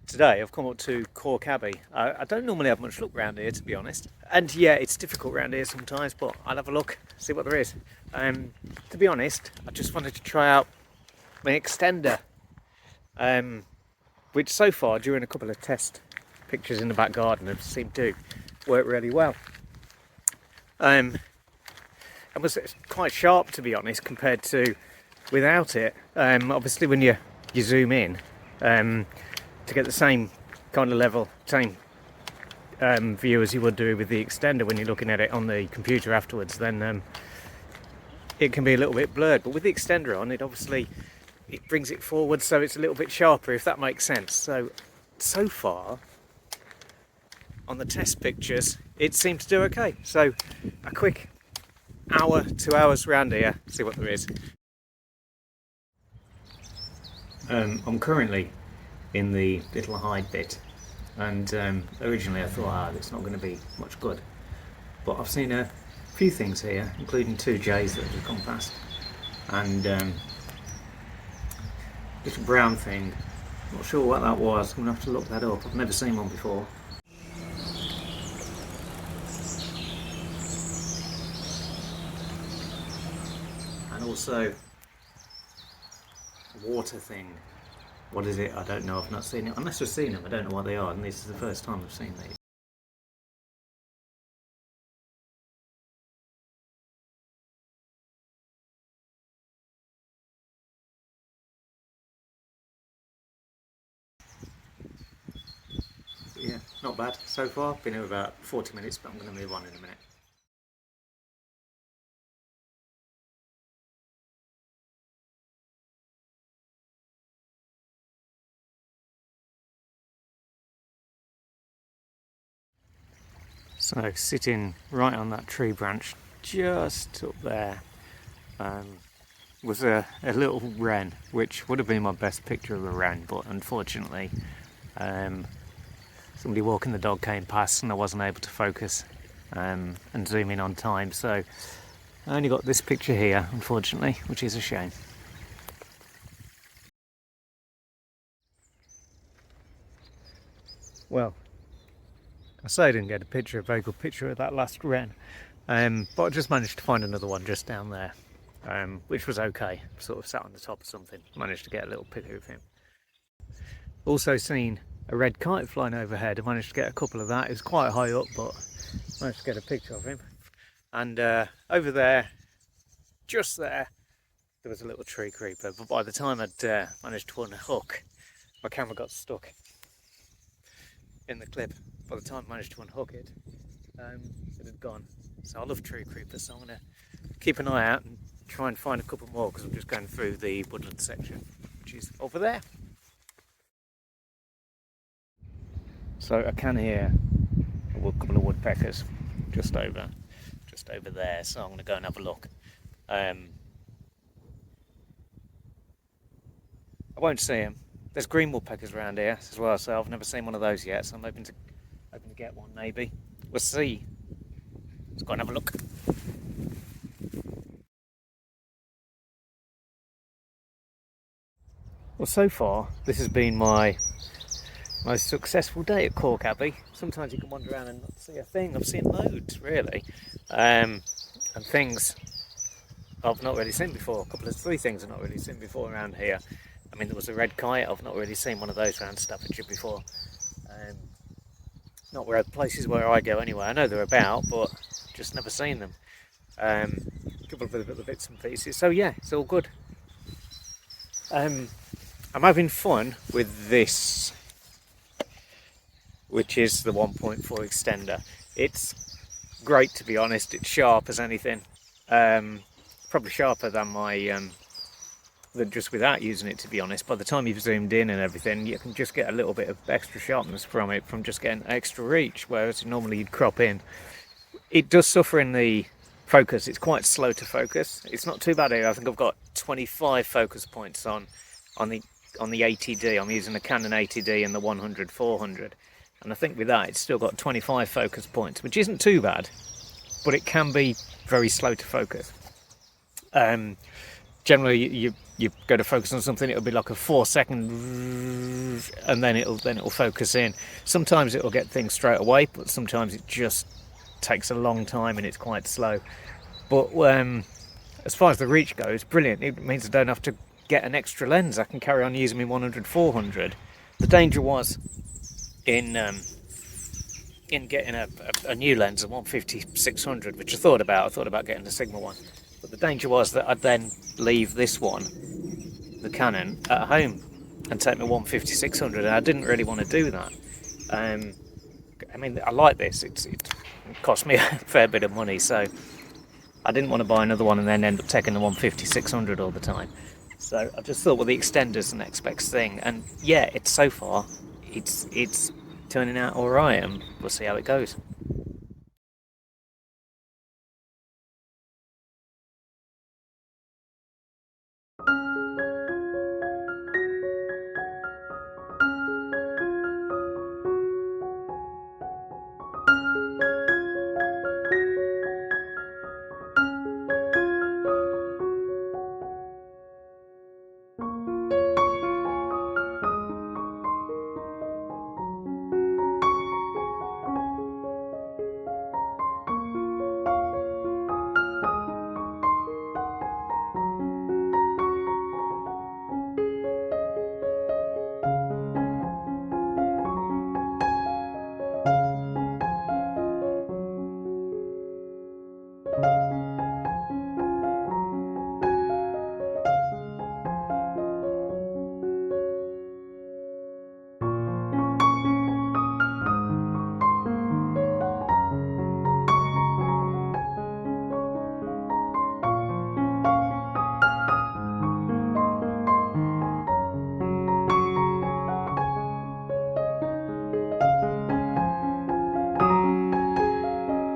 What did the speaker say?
Today I've come up to Cork Abbey. I don't normally have much look around here, to be honest. And yeah, it's difficult around here sometimes, but I'll have a look, see what there is. To be honest, I just wanted to try out my extender, which so far, during a couple of test pictures in the back garden, have seemed to work really well. It was quite sharp, to be honest, compared to without it. Obviously, when you zoom in, to get the same kind of level, same view as you would do with the extender when you're looking at it on the computer afterwards, then it can be a little bit blurred. But with the extender on, it obviously it brings it forward, so it's a little bit sharper, if that makes sense. So far on the test pictures, it seems to do okay. So a quick hour, 2 hours around here, see what there is. I'm currently in the little hide bit, and originally I thought, it's not going to be much good, but I've seen a few things here, including two jays that have just gone past, and little brown thing. Not sure what that was. I'm going to have to look that up. I've never seen one before. And also a water thing. What is it? I don't know. I've not seen it. Unless I've seen them, I don't know what they are, and this is the first time I've seen these. But yeah, not bad so far. Been here about 40 minutes, but I'm going to move on in a minute. So sitting right on that tree branch just up there was a little wren, which would have been my best picture of a wren, but unfortunately somebody walking the dog came past and I wasn't able to focus and zoom in on time, so I only got this picture here, unfortunately, which is a shame. Well, I say I didn't get a very good picture of that last wren, but I just managed to find another one just down there, which was okay. Sort of sat on the top of something, managed to get a little picture of him. Also seen a red kite flying overhead. I managed to get a couple of that. It was quite high up, but managed to get a picture of him. And over there, just there was a little tree creeper, but by the time I'd managed to unhook, my camera got stuck in the clip. By the time I managed to unhook it, it had gone. So I love tree creepers, so I'm going to keep an eye out and try and find a couple more, because I'm just going through the woodland section, which is over there. So I can hear a couple of woodpeckers just over there, so I'm going to go and have a look. I won't see them. There's green woodpeckers around here as well, so I've never seen one of those yet, so I'm hoping to get one maybe. We'll see. Let's go and have a look. Well, so far this has been my most successful day at Cork Abbey. Sometimes you can wander around and not see a thing. I've seen loads, really, and things I've not really seen before. Three things I've not really seen before around here. I mean, there was a red kite. I've not really seen one of those around Staffordshire before. Not where places where I go anyway. I know they're about, but just never seen them. A couple of other bits and pieces. So yeah, it's all good. I'm having fun with this, which is the 1.4 extender. It's great, to be honest. It's sharp as anything. Probably sharper than my than just without using it, to be honest. By the time you've zoomed in and everything, you can just get a little bit of extra sharpness from it, from just getting extra reach, whereas normally you'd crop in. It does suffer in the focus. It's quite slow to focus. It's not too bad here. I think I've got 25 focus points on the 80D. I'm using the Canon 80D and the 100-400, and I think with that it's still got 25 focus points, which isn't too bad, but it can be very slow to focus. Generally you go to focus on something, it'll be like a 4-second and then it'll focus in. Sometimes it'll get things straight away, but sometimes it just takes a long time and it's quite slow. But as far as the reach goes, brilliant. It means I don't have to get an extra lens. I can carry on using my 100-400. The danger was in getting a new lens, a 150-600, which I thought about getting the Sigma one. But the danger was that I'd then leave this one, the Canon, at home and take my 150-600, and I didn't really want to do that. I mean, I like this. It cost me a fair bit of money, so I didn't want to buy another one and then end up taking the 150-600 all the time. So I just thought, well, the extender's the next best thing, and yeah, so far it's turning out all right, and we'll see how it goes.